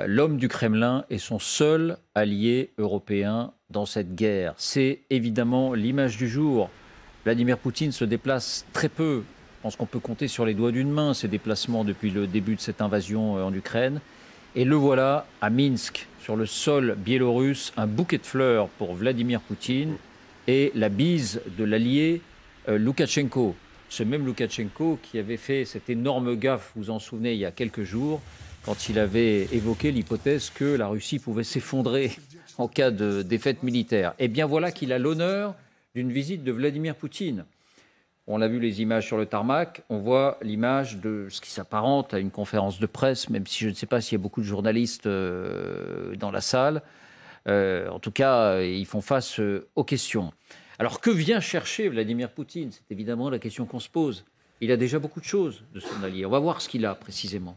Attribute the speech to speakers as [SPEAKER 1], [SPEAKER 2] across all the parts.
[SPEAKER 1] l'homme du Kremlin est son seul allié européen dans cette guerre. C'est évidemment l'image du jour. Vladimir Poutine se déplace très peu. Je pense qu'on peut compter sur les doigts d'une main ses déplacements depuis le début de cette invasion en Ukraine. Et le voilà à Minsk, sur le sol biélorusse, un bouquet de fleurs pour Vladimir Poutine et la bise de l'allié Loukachenko. Ce même Loukachenko qui avait fait cette énorme gaffe, vous vous en souvenez, il y a quelques jours, quand il avait évoqué l'hypothèse que la Russie pouvait s'effondrer en cas de défaite militaire. Eh bien voilà qu'il a l'honneur d'une visite de Vladimir Poutine. On a vu les images sur le tarmac, on voit l'image de ce qui s'apparente à une conférence de presse, même si je ne sais pas s'il y a beaucoup de journalistes dans la salle. En tout cas, ils font face aux questions. Alors que vient chercher Vladimir Poutine? C'est évidemment la question qu'on se pose. Il a déjà beaucoup de choses de son allié. On va voir ce qu'il a précisément.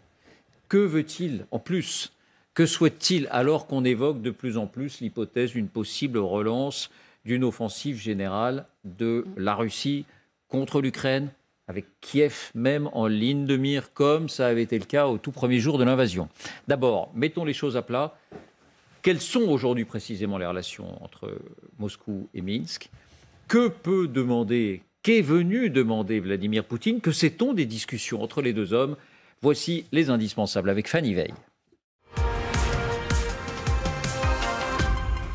[SPEAKER 1] Que veut-il en plus? Que souhaite-t-il alors qu'on évoque de plus en plus l'hypothèse d'une possible relance d'une offensive générale de la Russie contre l'Ukraine, avec Kiev même en ligne de mire, comme ça avait été le cas au tout premier jour de l'invasion. D'abord, mettons les choses à plat. Quelles sont aujourd'hui précisément les relations entre Moscou et Minsk? Que peut demander, qu'est venu demander Vladimir Poutine? Que sait-on des discussions entre les deux hommes? Voici les indispensables avec Fanny Veil.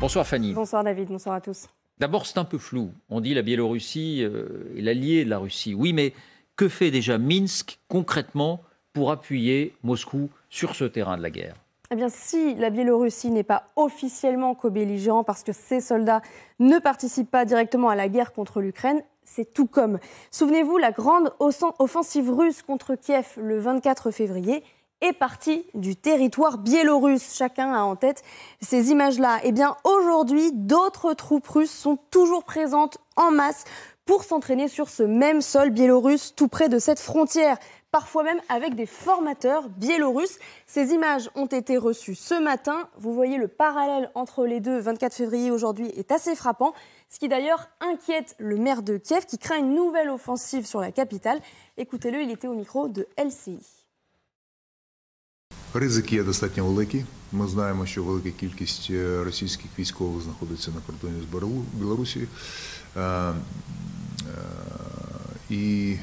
[SPEAKER 1] Bonsoir Fanny.
[SPEAKER 2] Bonsoir David, bonsoir à tous.
[SPEAKER 1] D'abord, c'est un peu flou. On dit la Biélorussie est l'allié de la Russie. Oui, mais que fait déjà Minsk concrètement pour appuyer Moscou sur ce terrain de la guerre?
[SPEAKER 2] Eh bien, si la Biélorussie n'est pas officiellement co-belligérant parce que ses soldats ne participent pas directement à la guerre contre l'Ukraine, c'est tout comme. Souvenez-vous, la grande offensive russe contre Kiev le 24 février est partie du territoire biélorusse. Chacun a en tête ces images-là. Eh bien, aujourd'hui, d'autres troupes russes sont toujours présentes en masse pour s'entraîner sur ce même sol biélorusse, tout près de cette frontière, parfois même avec des formateurs biélorusses. Ces images ont été reçues ce matin. Vous voyez le parallèle entre les deux, 24 février aujourd'hui, est assez frappant, ce qui d'ailleurs inquiète le maire de Kiev qui craint une nouvelle offensive sur la capitale. Écoutez-le, il était au micro de LCI.
[SPEAKER 3] Ризики є достатньо великі. Ми знаємо, що велика кількість російських військових знаходиться на кордоні з Білорусією. І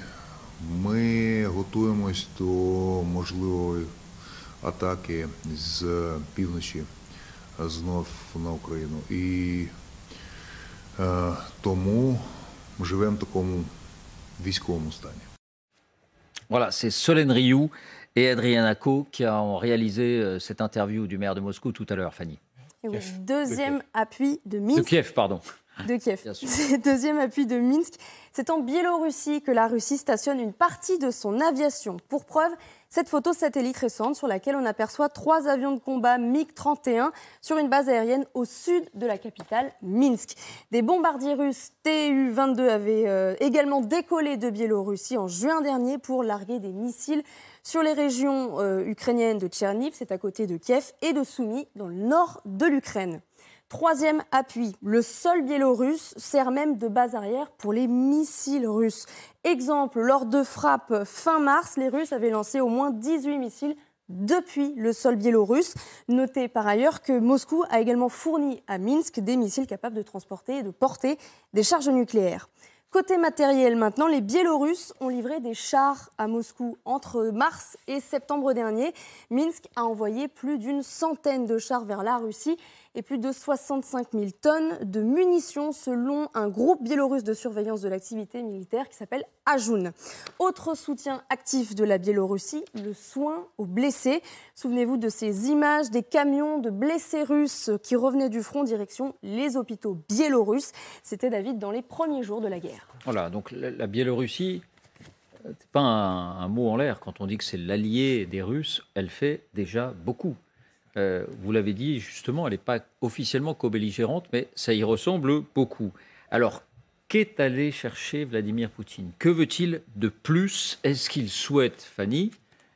[SPEAKER 3] ми готуємось до можливої атаки з півночі знов на Україну. І тому живемо в такому військовому стані.
[SPEAKER 1] Voilà, c'est Solène Rioux et Adriana Co qui ont réalisé cette interview du maire de Moscou tout à l'heure, Fanny.
[SPEAKER 2] Et oui, deuxième appui de Minsk.
[SPEAKER 1] De Kiev, pardon.
[SPEAKER 2] De Kiev. C'est deuxième appui de Minsk. C'est en Biélorussie que la Russie stationne une partie de son aviation. Pour preuve, cette photo satellite récente sur laquelle on aperçoit 3 avions de combat MiG-31 sur une base aérienne au sud de la capitale, Minsk. Des bombardiers russes Tu-22 avaient également décollé de Biélorussie en juin dernier pour larguer des missiles sur les régions ukrainiennes de Tcherniv, c'est à côté de Kiev, et de Soumy, dans le nord de l'Ukraine. Troisième appui, le sol biélorusse sert même de base arrière pour les missiles russes. Exemple, lors de frappes fin mars, les Russes avaient lancé au moins 18 missiles depuis le sol biélorusse. Notez par ailleurs que Moscou a également fourni à Minsk des missiles capables de transporter et de porter des charges nucléaires. Côté matériel maintenant, les Biélorusses ont livré des chars à Moscou entre mars et septembre dernier. Minsk a envoyé plus d'une centaine de chars vers la Russie et plus de 65 000 tonnes de munitions selon un groupe biélorusse de surveillance de l'activité militaire qui s'appelle Ajoun. Autre soutien actif de la Biélorussie, le soin aux blessés. Souvenez-vous de ces images des camions de blessés russes qui revenaient du front direction les hôpitaux biélorusses. C'était, David, dans les premiers jours de la guerre.
[SPEAKER 1] Voilà, donc la Biélorussie, c'est pas un mot en l'air. Quand on dit que c'est l'allié des Russes, elle fait déjà beaucoup. Vous l'avez dit, justement, elle n'est pas officiellement co-belligérante, mais ça y ressemble beaucoup. Alors, qu'est allé chercher Vladimir Poutine? Que veut-il de plus? Est-ce qu'il souhaite, Fanny,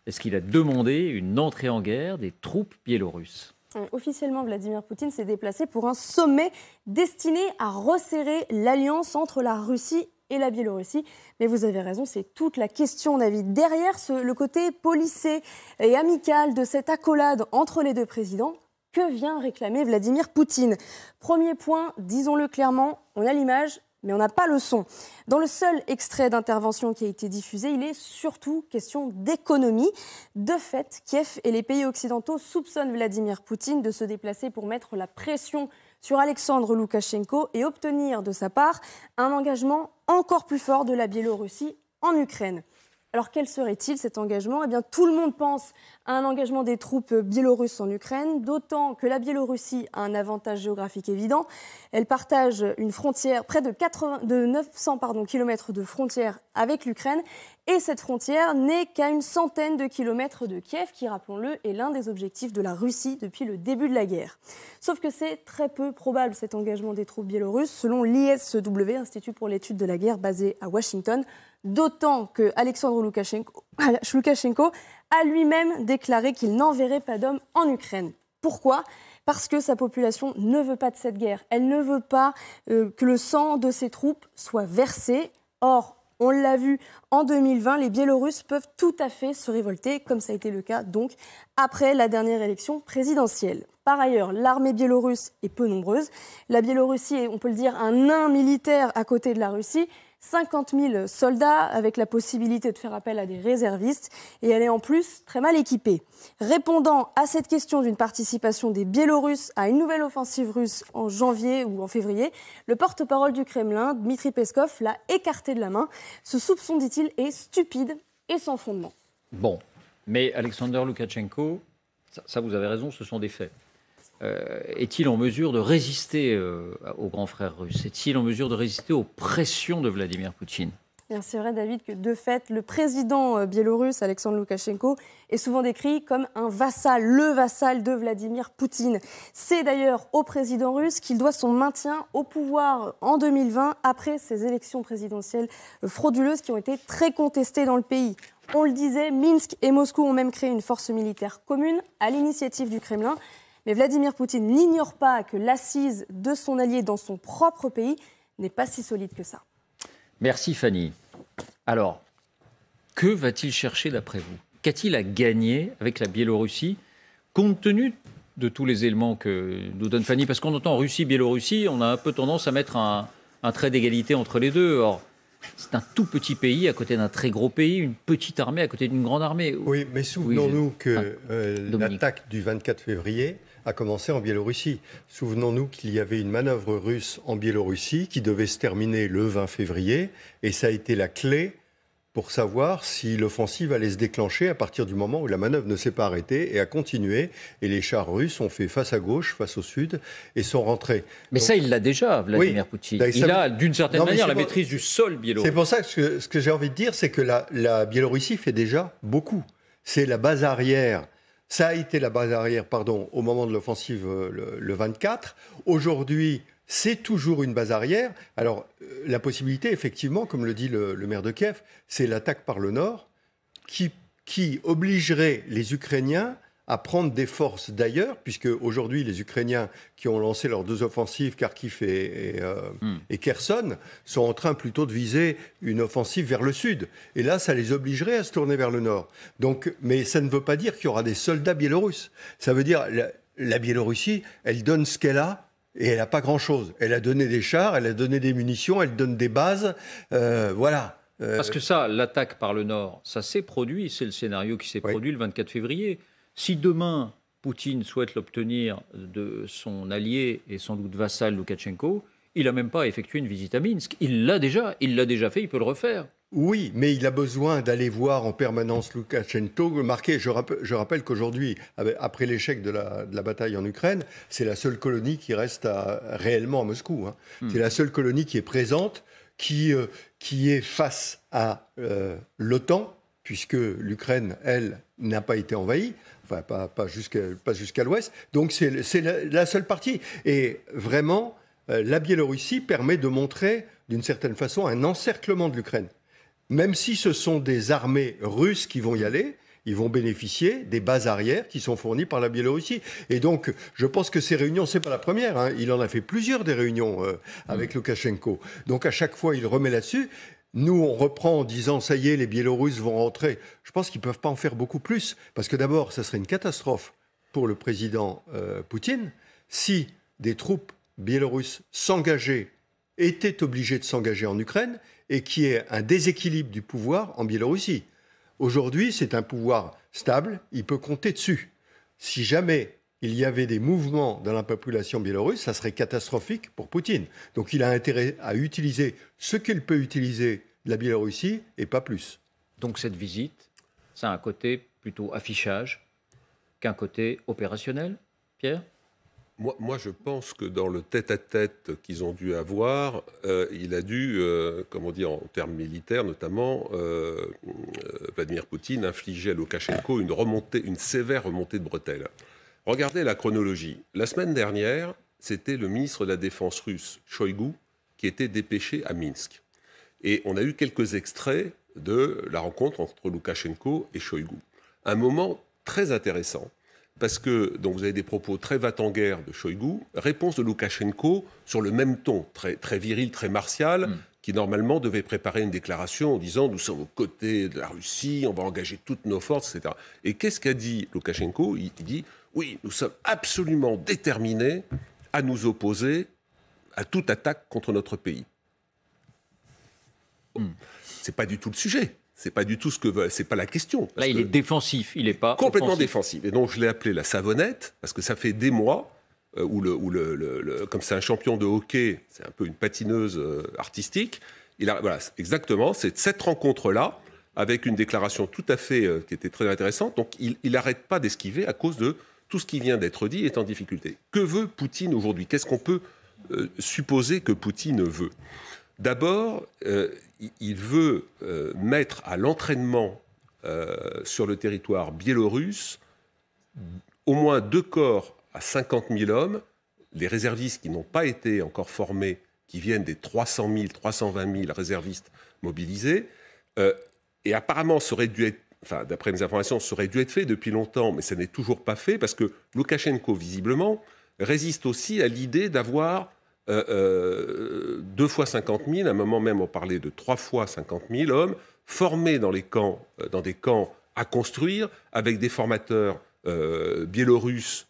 [SPEAKER 1] est-ce qu'il a demandé une entrée en guerre des troupes biélorusses?
[SPEAKER 2] Officiellement, Vladimir Poutine s'est déplacé pour un sommet destiné à resserrer l'alliance entre la Russie et la Biélorussie. Mais vous avez raison, c'est toute la question, David. Derrière le côté policé et amical de cette accolade entre les deux présidents, que vient réclamer Vladimir Poutine? Premier point, disons-le clairement, on a l'image, mais on n'a pas le son. Dans le seul extrait d'intervention qui a été diffusé, il est surtout question d'économie. De fait, Kiev et les pays occidentaux soupçonnent Vladimir Poutine de se déplacer pour mettre la pression sur Alexandre Loukachenko et obtenir de sa part un engagement encore plus fort de la Biélorussie en Ukraine. Alors quel serait-il cet engagement? Eh bien, tout le monde pense à un engagement des troupes biélorusses en Ukraine, d'autant que la Biélorussie a un avantage géographique évident. Elle partage une frontière, près de 900 kilomètres de frontière avec l'Ukraine, et cette frontière n'est qu'à une centaine de kilomètres de Kiev, qui, rappelons-le, est l'un des objectifs de la Russie depuis le début de la guerre. Sauf que c'est très peu probable cet engagement des troupes biélorusses, selon l'ISW, Institut pour l'étude de la guerre basé à Washington, d'autant que Alexandre Loukachenko a lui-même déclaré qu'il n'enverrait pas d'hommes en Ukraine. Pourquoi ? Parce que sa population ne veut pas de cette guerre. Elle ne veut pas que le sang de ses troupes soit versé. Or, on l'a vu en 2020, les Biélorusses peuvent tout à fait se révolter, comme ça a été le cas donc après la dernière élection présidentielle. Par ailleurs, l'armée biélorusse est peu nombreuse. La Biélorussie est, on peut le dire, un nain militaire à côté de la Russie. 50 000 soldats avec la possibilité de faire appel à des réservistes et elle est en plus très mal équipée. Répondant à cette question d'une participation des Biélorusses à une nouvelle offensive russe en janvier ou en février, le porte-parole du Kremlin, Dmitri Peskov, l'a écarté de la main. Ce soupçon, dit-il, est stupide et sans fondement.
[SPEAKER 1] Bon, mais Alexander Loukachenko, ça vous avez raison, ce sont des faits. Est-il en mesure de résister aux grands frères russes? Est-il en mesure de résister aux pressions de Vladimir Poutine?
[SPEAKER 2] C'est vrai, David, que de fait, le président biélorusse, Alexandre Loukachenko, est souvent décrit comme un vassal, le vassal de Vladimir Poutine. C'est d'ailleurs au président russe qu'il doit son maintien au pouvoir en 2020, après ces élections présidentielles frauduleuses qui ont été très contestées dans le pays. On le disait, Minsk et Moscou ont même créé une force militaire commune à l'initiative du Kremlin. Mais Vladimir Poutine n'ignore pas que l'assise de son allié dans son propre pays n'est pas si solide que ça.
[SPEAKER 1] Merci Fanny. Alors, que va-t-il chercher d'après vous? Qu'a-t-il à gagner avec la Biélorussie, compte tenu de tous les éléments que nous donne Fanny? Parce qu'on entend Russie-Biélorussie, on a un peu tendance à mettre un trait d'égalité entre les deux. Or, c'est un tout petit pays à côté d'un très gros pays, une petite armée à côté d'une grande armée.
[SPEAKER 4] Oui, mais souvenons-nous que l'attaque du 24 février a commencé en Biélorussie. Souvenons-nous qu'il y avait une manœuvre russe en Biélorussie qui devait se terminer le 20 février et ça a été la clé pour savoir si l'offensive allait se déclencher à partir du moment où la manœuvre ne s'est pas arrêtée et a continué. Et les chars russes ont fait face à gauche, face au sud et sont rentrés.
[SPEAKER 1] Mais donc, ça, il l'a déjà, Vladimir Poutine. Il a, d'une certaine manière, la maîtrise du sol biélorusse.
[SPEAKER 4] C'est pour ça que ce que j'ai envie de dire, c'est que la Biélorussie fait déjà beaucoup. C'est la base arrière. Ça a été la base arrière, au moment de l'offensive le 24. Aujourd'hui, c'est toujours une base arrière. Alors, la possibilité, effectivement, comme le dit le maire de Kiev, c'est l'attaque par le nord qui obligerait les Ukrainiens à prendre des forces d'ailleurs, puisque aujourd'hui, les Ukrainiens qui ont lancé leurs deux offensives, Kharkiv et Kherson, sont en train plutôt de viser une offensive vers le sud. Et là, ça les obligerait à se tourner vers le nord. Donc, mais ça ne veut pas dire qu'il y aura des soldats biélorusses. Ça veut dire la Biélorussie, elle donne ce qu'elle a, et elle n'a pas grand-chose. Elle a donné des chars, elle a donné des munitions, elle donne des bases, voilà.
[SPEAKER 1] Parce que ça, l'attaque par le nord, ça s'est produit, c'est le scénario qui s'est produit le 24 février. Si demain, Poutine souhaite l'obtenir de son allié et sans doute vassal Loukachenko, il n'a même pas effectué une visite à Minsk. Il l'a déjà fait, il peut le refaire.
[SPEAKER 4] Oui, mais il a besoin d'aller voir en permanence Loukachenko. Je rappelle qu'aujourd'hui, après l'échec de la bataille en Ukraine, c'est la seule colonie qui reste réellement à Moscou. C'est la seule colonie qui est présente, qui est face à l'OTAN, puisque l'Ukraine, elle, n'a pas été envahie. Enfin, pas jusqu'à l'ouest. Donc, c'est la seule partie. Et vraiment, la Biélorussie permet de montrer, d'une certaine façon, un encerclement de l'Ukraine. Même si ce sont des armées russes qui vont y aller, ils vont bénéficier des bases arrières qui sont fournies par la Biélorussie. Et donc, je pense que ces réunions, c'est pas la première, hein. Il en a fait plusieurs des réunions avec Loukachenko. Donc, à chaque fois, il remet là-dessus. Nous, on reprend en disant, ça y est, les Biélorusses vont rentrer. Je pense qu'ils ne peuvent pas en faire beaucoup plus. Parce que d'abord, ça serait une catastrophe pour le président Poutine si des troupes biélorusses étaient obligées de s'engager en Ukraine et qu'il y ait un déséquilibre du pouvoir en Biélorussie. Aujourd'hui, c'est un pouvoir stable, il peut compter dessus. Si jamais il y avait des mouvements dans la population biélorusse, ça serait catastrophique pour Poutine. Donc il a intérêt à utiliser ce qu'il peut utiliser de la Biélorussie et pas plus.
[SPEAKER 1] Donc cette visite, ça a un côté plutôt affichage qu'un côté opérationnel, Pierre ?
[SPEAKER 5] Moi, je pense que dans le tête-à-tête qu'ils ont dû avoir, il a dû, comment dire, en termes militaires notamment, Vladimir Poutine infliger à Loukachenko une sévère remontée de bretelles. Regardez la chronologie. La semaine dernière, c'était le ministre de la Défense russe, Shoigu, qui était dépêché à Minsk. Et on a eu quelques extraits de la rencontre entre Loukachenko et Shoigu. Un moment très intéressant, parce que donc vous avez des propos très va-t-en-guerre de Shoigu, réponse de Loukachenko sur le même ton, très, très viril, très martial, qui normalement devait préparer une déclaration en disant « nous sommes aux côtés de la Russie, on va engager toutes nos forces, etc. » Et qu'est-ce qu'a dit Loukachenko ? Il dit « oui, nous sommes absolument déterminés à nous opposer à toute attaque contre notre pays. » C'est pas du tout le sujet. C'est pas du tout ce que veut. C'est pas la question.
[SPEAKER 1] Là, il est défensif. Il n'est pas
[SPEAKER 5] complètement
[SPEAKER 1] offensif.
[SPEAKER 5] défensif. Et donc, je l'ai appelé la savonnette parce que ça fait des mois comme c'est un champion de hockey, c'est un peu une patineuse artistique. Voilà, exactement. C'est cette rencontre-là avec une déclaration tout à fait qui était très intéressante. Donc, il n'arrête pas d'esquiver à cause de tout ce qui vient d'être dit est en difficulté. Que veut Poutine aujourd'hui ? Qu'est-ce qu'on peut supposer que Poutine veut ? D'abord, il veut mettre à l'entraînement sur le territoire biélorusse au moins 2 corps à 50 000 hommes, les réservistes qui n'ont pas été encore formés, qui viennent des 300 000, 320 000 réservistes mobilisés. Et apparemment, ça aurait dû être, d'après mes informations, ça aurait dû être fait depuis longtemps, mais ça n'est toujours pas fait, parce que Loukachenko, visiblement, résiste aussi à l'idée d'avoir 2 fois 50 000, à un moment même on parlait de 3 fois 50 000 hommes, formés dans des camps à construire, avec des formateurs biélorusses.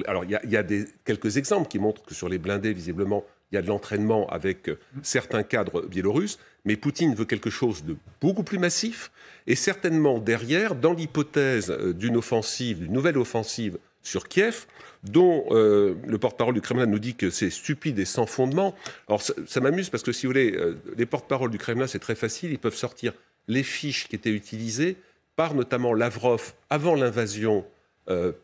[SPEAKER 5] Alors il y a quelques exemples qui montrent que sur les blindés, visiblement, il y a de l'entraînement avec certains cadres biélorusses, mais Poutine veut quelque chose de beaucoup plus massif, et certainement derrière, dans l'hypothèse d'une nouvelle offensive sur Kiev, dont le porte-parole du Kremlin nous dit que c'est stupide et sans fondement. Alors ça m'amuse parce que, si vous voulez, les porte-paroles du Kremlin, c'est très facile, ils peuvent sortir les fiches qui étaient utilisées par notamment Lavrov avant l'invasion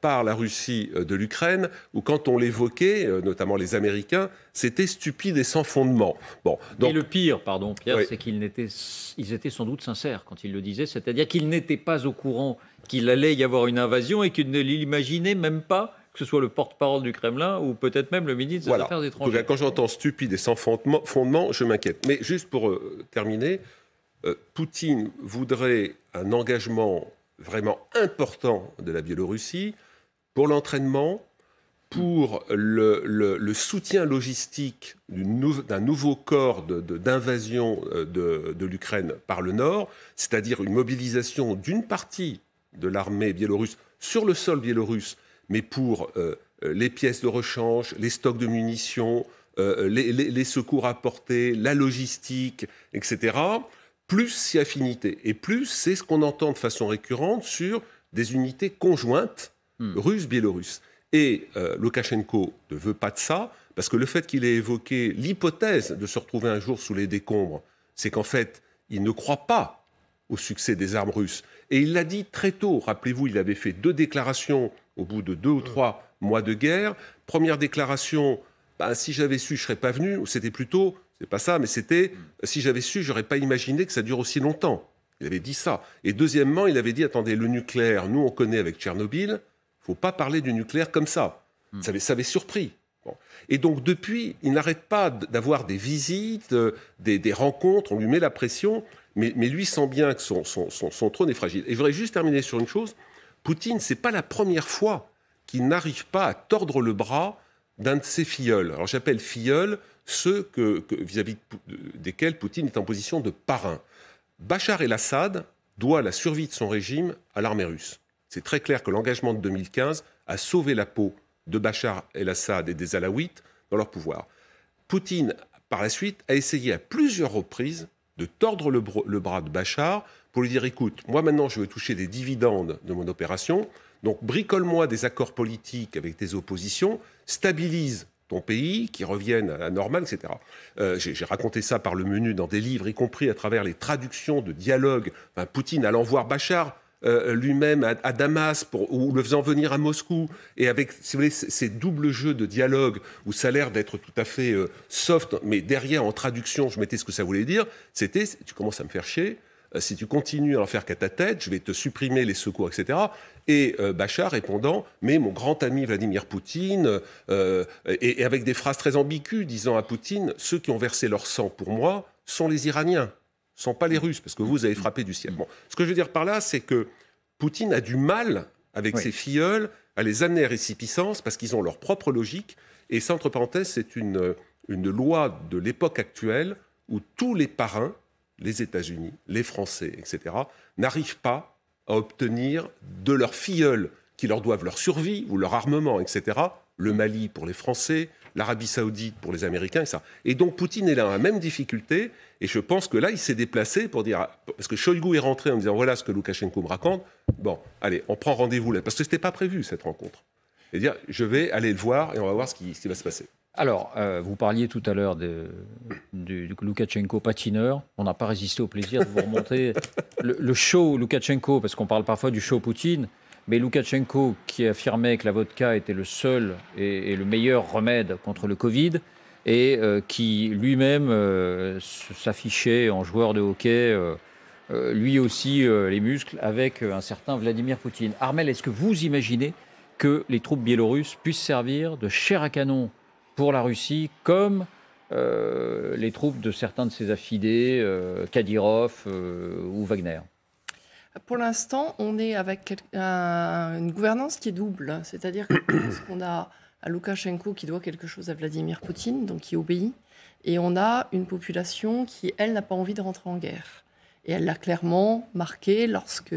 [SPEAKER 5] par la Russie de l'Ukraine, où quand on l'évoquait, notamment les Américains, c'était stupide et sans fondement. Bon, donc,
[SPEAKER 1] et le pire, pardon Pierre,
[SPEAKER 5] oui,
[SPEAKER 1] c'est qu'ils étaient sans doute sincères quand ils le disaient, c'est-à-dire qu'ils n'étaient pas au courant qu'il allait y avoir une invasion et qu'ils ne l'imaginaient même pas, que ce soit le porte-parole du Kremlin ou peut-être même le ministre des Affaires étrangères.
[SPEAKER 5] En tout cas, quand j'entends stupide et sans fondement, je m'inquiète. Mais juste pour terminer, Poutine voudrait un engagement vraiment important de la Biélorussie pour l'entraînement, pour le soutien logistique d'un nouveau corps d'invasion de l'Ukraine par le Nord, c'est-à-dire une mobilisation d'une partie de l'armée biélorusse sur le sol biélorusse, mais pour les pièces de rechange, les stocks de munitions, les secours apportés, la logistique, etc., plus si affinité. Et plus, c'est ce qu'on entend de façon récurrente sur des unités conjointes russes-biélorusses. Et Loukachenko ne veut pas de ça, parce que le fait qu'il ait évoqué l'hypothèse de se retrouver un jour sous les décombres, c'est qu'en fait, il ne croit pas au succès des armes russes. Et il l'a dit très tôt. Rappelez-vous, il avait fait 2 déclarations au bout de 2 ou 3 mois de guerre. Première déclaration, si j'avais su, je ne serais pas venu. C'était plutôt... C'est pas ça, mais c'était « si j'avais su, j'aurais pas imaginé que ça dure aussi longtemps ». Il avait dit ça. Et deuxièmement, il avait dit « attendez, le nucléaire, nous on connaît avec Tchernobyl, il ne faut pas parler du nucléaire comme ça ». Ça avait surpris. Bon. Et donc depuis, il n'arrête pas d'avoir des visites, des rencontres, on lui met la pression, mais lui sent bien que son trône est fragile. Et je voudrais juste terminer sur une chose. Poutine, ce n'est pas la première fois qu'il n'arrive pas à tordre le bras d'un de ses filleuls. Alors j'appelle filleuls ceux vis-à-vis desquels Poutine est en position de parrain. Bachar el-Assad doit la survie de son régime à l'armée russe. C'est très clair que l'engagement de 2015 a sauvé la peau de Bachar el-Assad et des Alaouites dans leur pouvoir. Poutine, par la suite, a essayé à plusieurs reprises de tordre le bras de Bachar pour lui dire « Écoute, moi maintenant je veux toucher des dividendes de mon opération, donc bricole-moi des accords politiques avec tes oppositions, stabilise ton pays, qui revienne à la normale, etc. » J'ai raconté ça par le menu dans des livres, y compris à travers les traductions de dialogues. Enfin, Poutine allant voir Bachar lui-même à Damas, ou le faisant venir à Moscou, et avec, si vous voulez, ces doubles jeux de dialogue où ça a l'air d'être tout à fait soft, mais derrière, en traduction, je mettais ce que ça voulait dire, c'était « tu commences à me faire chier, si tu continues à en faire qu'à ta tête, je vais te supprimer les secours, etc. » Et Bachar répondant « mais mon grand ami Vladimir Poutine », et avec des phrases très ambiguës, disant à Poutine « ceux qui ont versé leur sang pour moi sont les Iraniens. » ne sont pas les Russes, parce que vous avez frappé du ciel. Bon. Ce que je veux dire par là, c'est que Poutine a du mal, avec ses filleuls, à les amener à récipiscence, parce qu'ils ont leur propre logique. Et ça, entre parenthèses, c'est une loi de l'époque actuelle où tous les parrains, les États-Unis, les Français, etc., n'arrivent pas à obtenir de leurs filleuls, qui leur doivent leur survie ou leur armement, etc., le Mali pour les Français, l'Arabie Saoudite pour les Américains, et ça. Et donc Poutine est là dans la même difficulté, et je pense que là, il s'est déplacé pour dire... Parce que Shoigu est rentré en disant, voilà ce que Loukachenko me raconte, bon, allez, on prend rendez-vous là. Parce que ce n'était pas prévu, cette rencontre. Et dire, je vais aller le voir, et on va voir ce qui va se passer.
[SPEAKER 1] Alors, vous parliez tout à l'heure du Loukachenko patineur. On n'a pas résisté au plaisir de vous remonter le show Loukachenko, parce qu'on parle parfois du show Poutine. Mais Loukachenko, qui affirmait que la vodka était le seul et le meilleur remède contre le Covid, et qui lui-même s'affichait en joueur de hockey, lui aussi les muscles, avec un certain Vladimir Poutine. Armel, est-ce que vous imaginez que les troupes biélorusses puissent servir de chair à canon pour la Russie, comme les troupes de certains de ses affidés, Kadyrov ou Wagner?
[SPEAKER 6] Pour l'instant, on est avec une gouvernance qui est double. C'est-à-dire qu'on a à Loukachenko qui doit quelque chose à Vladimir Poutine, donc qui obéit, et on a une population qui, elle, n'a pas envie de rentrer en guerre. Et elle l'a clairement marqué lorsque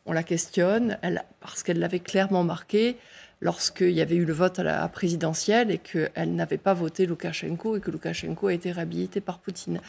[SPEAKER 6] on la questionne, parce qu'elle l'avait clairement marqué lorsqu'il y avait eu le vote à la présidentielle et qu'elle n'avait pas voté Loukachenko et que Loukachenko a été réhabilité par Poutine.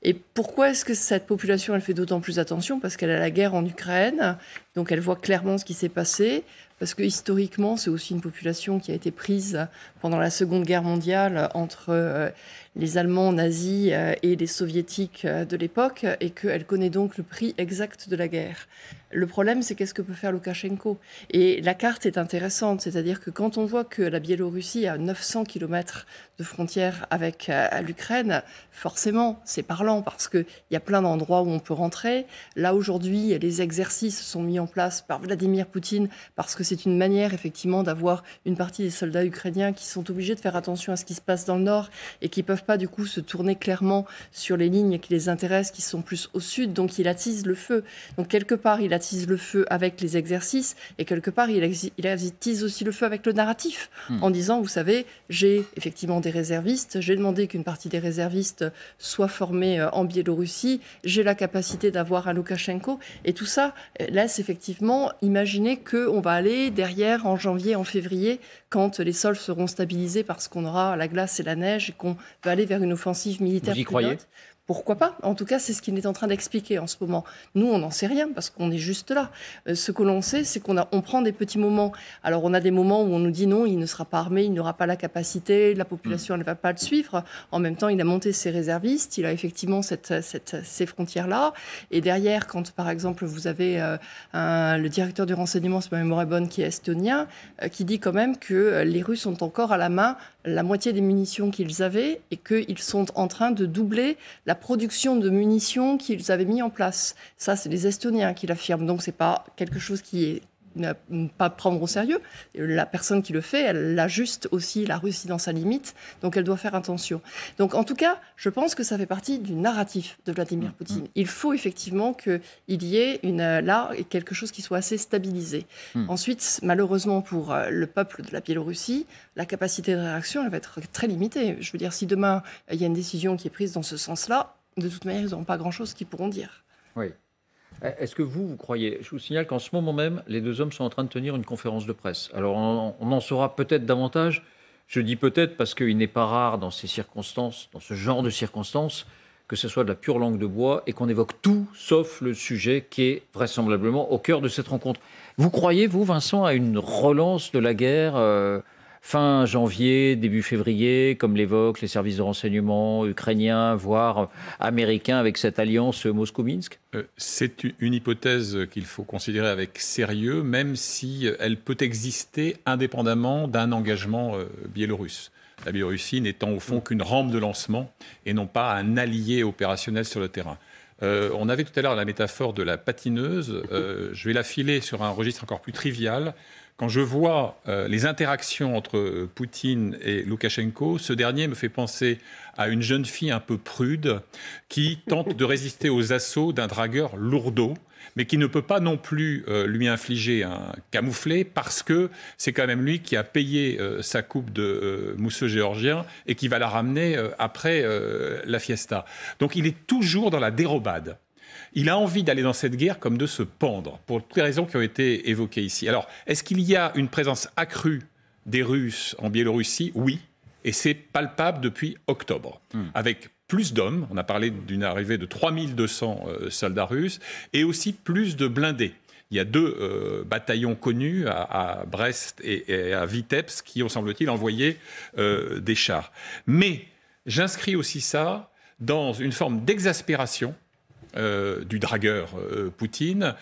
[SPEAKER 6] Et pourquoi est-ce que cette population, elle fait d'autant plus attention? Parce qu'elle a la guerre en Ukraine, donc elle voit clairement ce qui s'est passé, parce que historiquement, c'est aussi une population qui a été prise pendant la Seconde Guerre mondiale entre les Allemands nazis et les Soviétiques de l'époque, et qu'elle connaît donc le prix exact de la guerre. Le problème, c'est qu'est-ce que peut faire Loukachenko? Et la carte est intéressante, c'est-à-dire que quand on voit que la Biélorussie a 900 km de frontière avec l'Ukraine, forcément, c'est parlant, parce qu'il y a plein d'endroits où on peut rentrer. Là, aujourd'hui, les exercices sont mis en place par Vladimir Poutine, parce que c'est une manière, effectivement, d'avoir une partie des soldats ukrainiens qui sont obligés de faire attention à ce qui se passe dans le nord et qui ne peuvent pas, du coup, se tourner clairement sur les lignes qui les intéressent, qui sont plus au sud. Donc, il attise le feu. Donc, quelque part, il attise le feu avec les exercices et quelque part, il attise aussi le feu avec le narratif en disant, vous savez, j'ai effectivement des réservistes, j'ai demandé qu'une partie des réservistes soit formée en Biélorussie, j'ai la capacité d'avoir un Loukachenko, et tout ça laisse effectivement imaginer qu'on va aller derrière en janvier, en février, quand les sols seront stabilisés parce qu'on aura la glace et la neige et qu'on va aller vers une offensive militaire.
[SPEAKER 1] Vous y croyez ?
[SPEAKER 6] Pourquoi pas? En tout cas, c'est ce qu'il est en train d'expliquer en ce moment. Nous, on n'en sait rien parce qu'on est juste là. Ce que l'on sait, c'est on prend des petits moments. Alors, on a des moments où on nous dit non, il ne sera pas armé, il n'aura pas la capacité, la population ne va pas le suivre. En même temps, il a monté ses réservistes, il a effectivement ces frontières-là. Et derrière, quand par exemple, vous avez le directeur du renseignement, c'est ma mémoire est bonne, qui est estonien, qui dit quand même que les Russes ont encore à la main la moitié des munitions qu'ils avaient et qu'ils sont en train de doubler la production de munitions qu'ils avaient mis en place. Ça, c'est les Estoniens qui l'affirment. Donc, ce n'est pas quelque chose qui est ne pas prendre au sérieux. La personne qui le fait, elle ajuste aussi la Russie dans sa limite, donc elle doit faire attention. Donc en tout cas, je pense que ça fait partie du narratif de Vladimir Poutine. Il faut effectivement qu'il y ait là quelque chose qui soit assez stabilisé. Ensuite, malheureusement pour le peuple de la Biélorussie, la capacité de réaction, elle va être très limitée. Je veux dire, si demain, il y a une décision qui est prise dans ce sens-là, de toute manière, ils n'auront pas grand-chose qu'ils pourront dire.
[SPEAKER 1] Oui. Est-ce que vous croyez, je vous signale qu'en ce moment même, les deux hommes sont en train de tenir une conférence de presse. Alors on en saura peut-être davantage. Je dis peut-être parce qu'il n'est pas rare dans ces circonstances, dans ce genre de circonstances, que ce soit de la pure langue de bois et qu'on évoque tout sauf le sujet qui est vraisemblablement au cœur de cette rencontre. Vous croyez, vous, Vincent, à une relance de la guerre fin janvier, début février, comme l'évoquent les services de renseignement ukrainiens, voire américains, avec cette alliance Moscou-Minsk ?
[SPEAKER 7] C'est une hypothèse qu'il faut considérer avec sérieux, même si elle peut exister indépendamment d'un engagement biélorusse. La Biélorussie n'étant au fond qu'une rampe de lancement et non pas un allié opérationnel sur le terrain. On avait tout à l'heure la métaphore de la patineuse. Je vais la filer sur un registre encore plus trivial. Quand je vois les interactions entre Poutine et Loukachenko, ce dernier me fait penser à une jeune fille un peu prude qui tente de résister aux assauts d'un dragueur lourdeau, mais qui ne peut pas non plus lui infliger un camouflet parce que c'est quand même lui qui a payé sa coupe de mousseux géorgien et qui va la ramener après la fiesta. Donc il est toujours dans la dérobade. Il a envie d'aller dans cette guerre comme de se pendre, pour toutes les raisons qui ont été évoquées ici. Alors, est-ce qu'il y a une présence accrue des Russes en Biélorussie ? Oui, et c'est palpable depuis octobre, avec plus d'hommes. On a parlé d'une arrivée de 3200 soldats russes, et aussi plus de blindés. Il y a 2 bataillons connus à Brest et à Vitebsk qui ont, semble-t-il, envoyé des chars. Mais j'inscris aussi ça dans une forme d'exaspération du dragueur Poutine,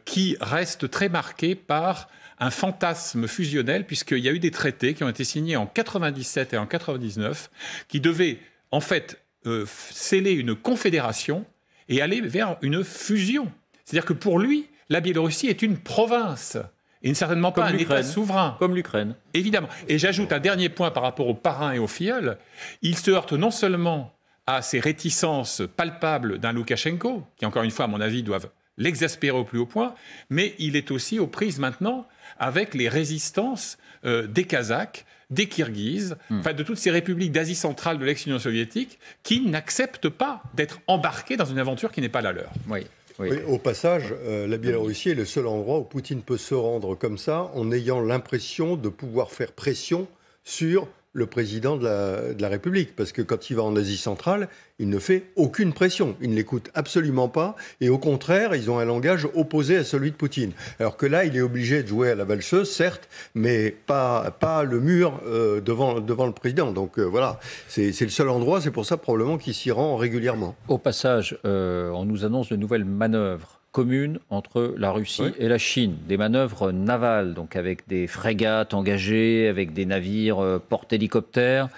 [SPEAKER 7] qui reste très marqué par un fantasme fusionnel, puisqu'il y a eu des traités qui ont été signés en 97 et en 99, qui devaient en fait sceller une confédération et aller vers une fusion. C'est-à-dire que pour lui, la Biélorussie est une province, et certainement pas un État souverain.
[SPEAKER 1] Comme l'Ukraine.
[SPEAKER 7] Évidemment. Et j'ajoute un dernier point par rapport aux parrains et aux filleuls. Il se heurte non seulement à ces réticences palpables d'un Loukachenko, qui, encore une fois, à mon avis, doivent l'exaspérer au plus haut point, mais il est aussi aux prises maintenant avec les résistances des Kazakhs, des Kirghizes, enfin de toutes ces républiques d'Asie centrale de l'ex-Union soviétique qui n'acceptent pas d'être embarquées dans une aventure qui n'est pas la leur.
[SPEAKER 1] Oui.
[SPEAKER 4] Oui, au passage, la Biélorussie est le seul endroit où Poutine peut se rendre comme ça en ayant l'impression de pouvoir faire pression sur le président de la République. Parce que quand il va en Asie centrale, il ne fait aucune pression. Il ne l'écoute absolument pas. Et au contraire, ils ont un langage opposé à celui de Poutine. Alors que là, il est obligé de jouer à la valseuse, certes, mais pas le mur devant le président. Donc voilà, c'est le seul endroit. C'est pour ça probablement qu'il s'y rend régulièrement.
[SPEAKER 1] Au passage, on nous annonce de nouvelles manœuvres communes entre la Russie et la Chine. Des manœuvres navales, donc avec des frégates engagées, avec des navires porte-hélicoptères.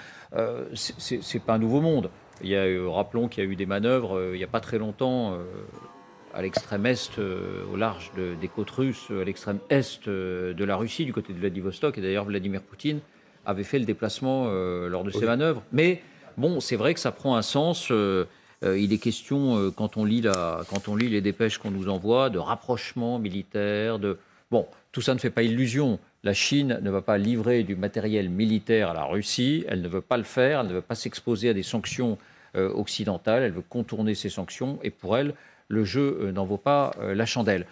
[SPEAKER 1] C'est pas un nouveau monde. Rappelons qu'il y a eu des manœuvres il n'y a pas très longtemps à l'extrême est, au large des côtes russes, à l'extrême est de la Russie, du côté de Vladivostok. Et d'ailleurs, Vladimir Poutine avait fait le déplacement lors de ces manœuvres. Mais bon, c'est vrai que ça prend un sens. Il est question, quand on lit les dépêches qu'on nous envoie, de rapprochement militaire. Bon, tout ça ne fait pas illusion. La Chine ne va pas livrer du matériel militaire à la Russie. Elle ne veut pas le faire. Elle ne veut pas s'exposer à des sanctions occidentales. Elle veut contourner ces sanctions. Et pour elle, le jeu n'en vaut pas la chandelle.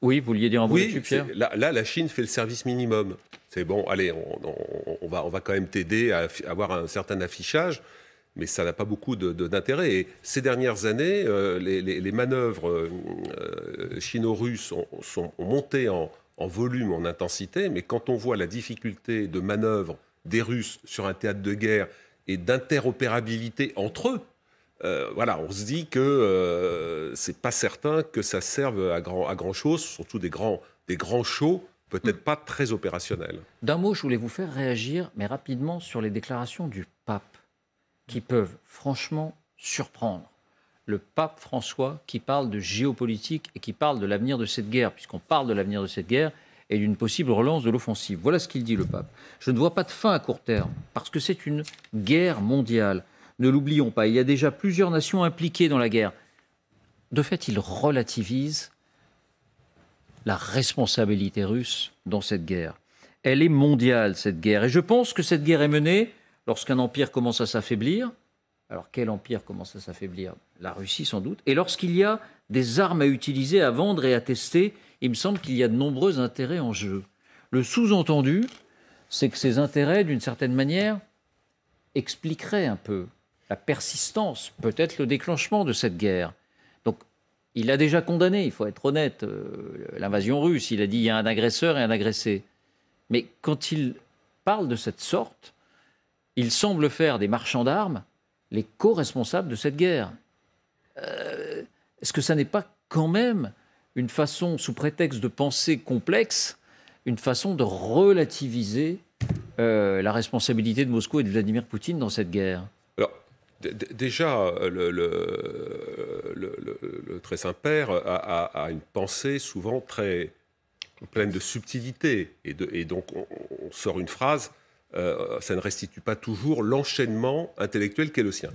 [SPEAKER 1] Oui, vous vouliez dire un mot là-dessus, Pierre ?
[SPEAKER 5] Là, la Chine fait le service minimum. C'est bon, allez, on va quand même t'aider à avoir un certain affichage. Mais ça n'a pas beaucoup d'intérêt. Et ces dernières années, les manœuvres chino-russes ont monté en volume, en intensité. Mais quand on voit la difficulté de manœuvre des Russes sur un théâtre de guerre et d'interopérabilité entre eux, on se dit que c'est pas certain que ça serve à grand chose, surtout des grands shows, peut-être pas très opérationnels.
[SPEAKER 1] D'un mot, je voulais vous faire réagir, mais rapidement, sur les déclarations du pape, qui peuvent franchement surprendre. Le pape François qui parle de géopolitique et qui parle de l'avenir de cette guerre, puisqu'on parle de l'avenir de cette guerre, et d'une possible relance de l'offensive. Voilà ce qu'il dit, le pape. Je ne vois pas de fin à court terme, parce que c'est une guerre mondiale. Ne l'oublions pas, il y a déjà plusieurs nations impliquées dans la guerre. De fait, il relativise la responsabilité russe dans cette guerre. Elle est mondiale, cette guerre. Et je pense que cette guerre est menée lorsqu'un empire commence à s'affaiblir. Alors, quel empire commence à s'affaiblir? La Russie, sans doute. Et lorsqu'il y a des armes à utiliser, à vendre et à tester, il me semble qu'il y a de nombreux intérêts en jeu. Le sous-entendu, c'est que ces intérêts, d'une certaine manière, expliqueraient un peu la persistance, peut-être le déclenchement de cette guerre. Donc, il a déjà condamné, il faut être honnête, l'invasion russe. Il a dit qu'il y a un agresseur et un agressé. Mais quand il parle de cette sorte, il semble faire des marchands d'armes les co-responsables de cette guerre. Est-ce que ça n'est pas quand même une façon, sous prétexte de pensée complexe, une façon de relativiser la responsabilité de Moscou et de Vladimir Poutine dans cette guerre?
[SPEAKER 5] Alors, déjà, le très Saint-Père a une pensée souvent très pleine de subtilité. Et donc, on sort une phrase, ça ne restitue pas toujours l'enchaînement intellectuel qu'est le sien.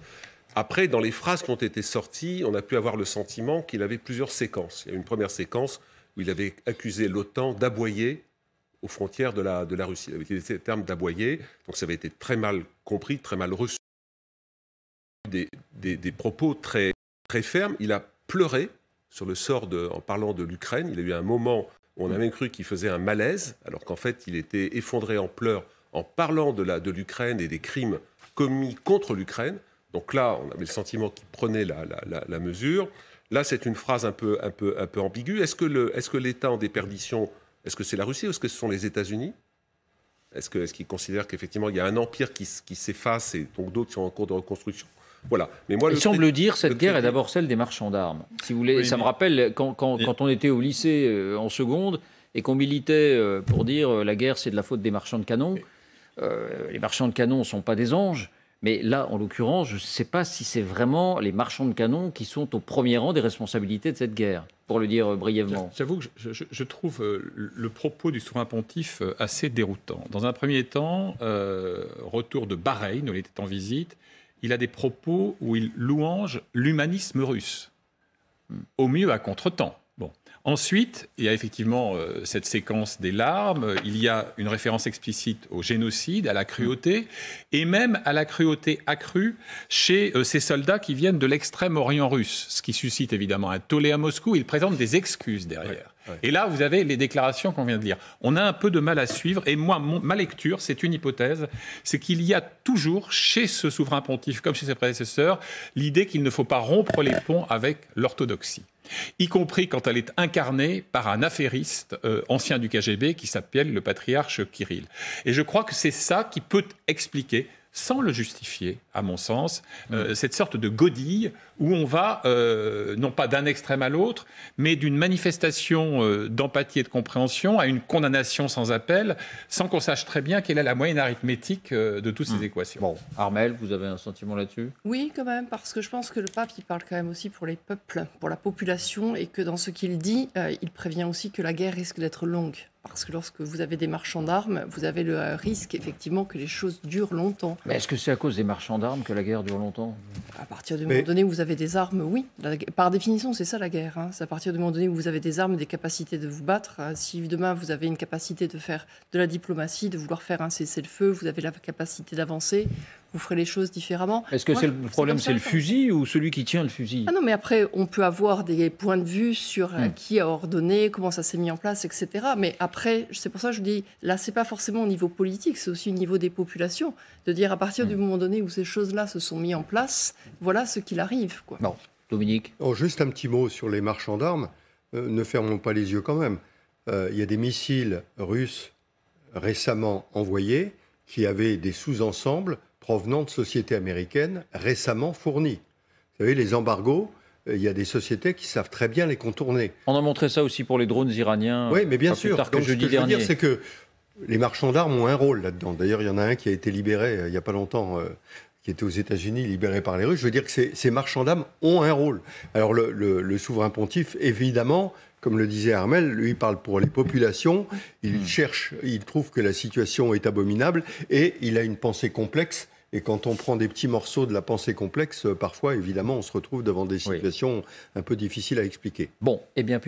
[SPEAKER 5] Après, dans les phrases qui ont été sorties, on a pu avoir le sentiment qu'il avait plusieurs séquences. Il y a une première séquence où il avait accusé l'OTAN d'aboyer aux frontières de la Russie. Il avait utilisé le terme d'aboyer, donc ça avait été très mal compris, très mal reçu. Des propos très, très fermes. Il a pleuré sur le sort en parlant de l'Ukraine. Il a eu un moment où on a même cru qu'il faisait un malaise, alors qu'en fait, il était effondré en pleurs en parlant de l'Ukraine et des crimes commis contre l'Ukraine. Donc là, on avait le sentiment qu'il prenait la mesure. Là, c'est une phrase un peu ambiguë. Est-ce que l'État en déperdition, est-ce que c'est la Russie ou est-ce que ce sont les États-Unis? Est-ce qu'ils considèrent qu'effectivement, il y a un empire qui s'efface et donc d'autres sont en cours de reconstruction? Voilà. Mais moi,
[SPEAKER 1] il semble dire cette guerre est d'abord celle des marchands d'armes. Si vous voulez, ça me rappelle quand on était au lycée en seconde et qu'on militait pour dire la guerre, c'est de la faute des marchands de canons. Les marchands de canons ne sont pas des anges. Mais là, en l'occurrence, je ne sais pas si c'est vraiment les marchands de canons qui sont au premier rang des responsabilités de cette guerre, pour le dire brièvement.
[SPEAKER 7] J'avoue que je trouve le propos du souverain pontife assez déroutant. Dans un premier temps, retour de Bahreïn, où il était en visite, il a des propos où il louange l'humanisme russe, au mieux à contretemps. Bon. Ensuite, il y a effectivement cette séquence des larmes, il y a une référence explicite au génocide, à la cruauté, et même à la cruauté accrue chez ces soldats qui viennent de l'extrême-orient russe, ce qui suscite évidemment un tollé à Moscou. Il présente des excuses derrière. Ouais. Et là, vous avez les déclarations qu'on vient de lire. On a un peu de mal à suivre, et moi, ma lecture, c'est une hypothèse, c'est qu'il y a toujours, chez ce souverain pontife, comme chez ses prédécesseurs, l'idée qu'il ne faut pas rompre les ponts avec l'orthodoxie, y compris quand elle est incarnée par un affairiste ancien du KGB qui s'appelle le patriarche Kirill. Et je crois que c'est ça qui peut expliquer, sans le justifier, à mon sens, cette sorte de godille où on va, non pas d'un extrême à l'autre, mais d'une manifestation d'empathie et de compréhension à une condamnation sans appel, sans qu'on sache très bien quelle est la moyenne arithmétique de toutes ces équations.
[SPEAKER 1] Bon, Armelle, vous avez un sentiment là-dessus?
[SPEAKER 6] Oui, quand même, parce que je pense que le pape, il parle quand même aussi pour les peuples, pour la population, et que dans ce qu'il dit, il prévient aussi que la guerre risque d'être longue. Parce que lorsque vous avez des marchands d'armes, vous avez le risque, effectivement, que les choses durent longtemps.
[SPEAKER 1] Mais est-ce que c'est à cause des marchands d'armes que la guerre dure longtemps?
[SPEAKER 6] À partir du moment donné où vous avez des armes, oui. Par définition, c'est ça la guerre. Hein. C'est à partir du moment donné où vous avez des armes, des capacités de vous battre. Si demain, vous avez une capacité de faire de la diplomatie, de vouloir faire un cessez-le-feu, vous avez la capacité d'avancer, vous ferez les choses différemment.
[SPEAKER 1] Est-ce que le problème, c'est le fusil ou celui qui tient le fusil?
[SPEAKER 6] Ah non, mais après, on peut avoir des points de vue sur qui a ordonné, comment ça s'est mis en place, etc. Mais après, c'est pour ça que je dis, là, c'est pas forcément au niveau politique, c'est aussi au niveau des populations, de dire à partir du moment donné où ces choses-là se sont mises en place, voilà ce qu'il arrive, quoi.
[SPEAKER 1] Bon, Dominique.
[SPEAKER 4] Oh, juste un petit mot sur les marchands d'armes. Ne fermons pas les yeux quand même. Il y a des missiles russes récemment envoyés qui avaient des sous-ensembles provenant de sociétés américaines récemment fournies. Vous savez, les embargos, il y a des sociétés qui savent très bien les contourner.
[SPEAKER 1] On a montré ça aussi pour les drones iraniens.
[SPEAKER 4] Oui, mais bien sûr.
[SPEAKER 1] Donc,
[SPEAKER 4] ce que je veux dire, c'est que les marchands d'armes ont un rôle là-dedans. D'ailleurs, il y en a un qui a été libéré il n'y a pas longtemps, qui était aux États-Unis, libéré par les Russes. Je veux dire que ces marchands d'armes ont un rôle. Alors, le souverain pontife, évidemment, comme le disait Armel, lui, il parle pour les populations. Il trouve que la situation est abominable et il a une pensée complexe. Et quand on prend des petits morceaux de la pensée complexe, parfois, évidemment, on se retrouve devant des situations un peu difficiles à expliquer.
[SPEAKER 1] Bon, eh bien,